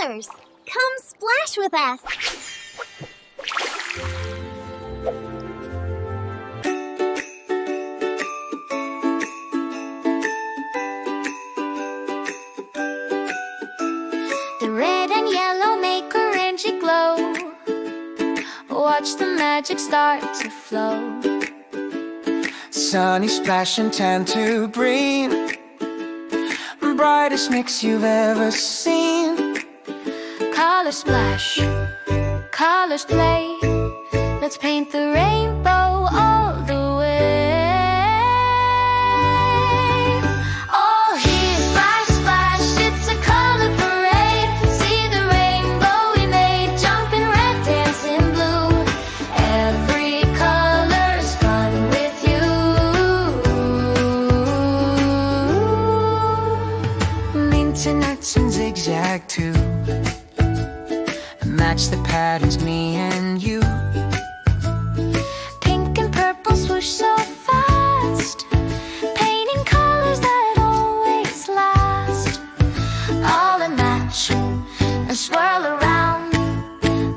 colors. Come splash with us. The red and yellow make orangey glow. Watch the magic start to flow. Sunny splash and tan to green, brightest mix you've ever seen. Colors splash, colors play. Let's paint the rainbow all the way. All here, splash, splash, it's a color parade. See the rainbow we made, jumping red, dancing blue. Every color's fun with you. Mint and nuts and zig-zag too. Match the patterns, me and you. Pink and purple swoosh so fast, painting colors that always last. All a match and swirl around.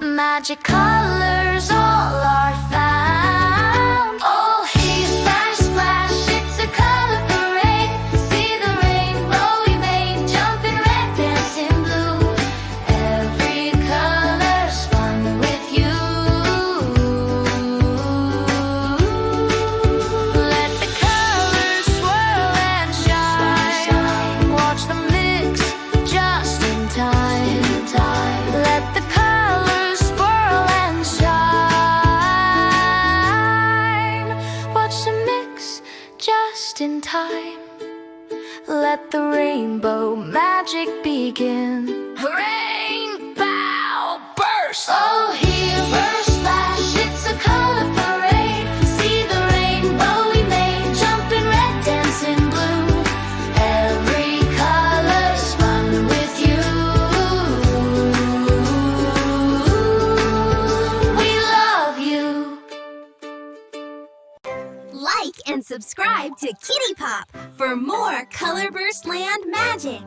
Magic colors all are found. All here, splash, splash, it's a color parade. See the rainbow we made, jumping red, dancing blue. Every color's fun with you. Let the colors swirl and shine. Watch them mix just in time. Let the colors swirl and shine. Watch them mix just in time. Let the rainbow magic begin. Rainbow burst! Oh, here, burst, splash, it's a color parade. See the rainbow we made, jumping red, dancing blue. Every color's fun with you. We love you. Like and subscribe to Kitty Pop for more Colorburst Land magic.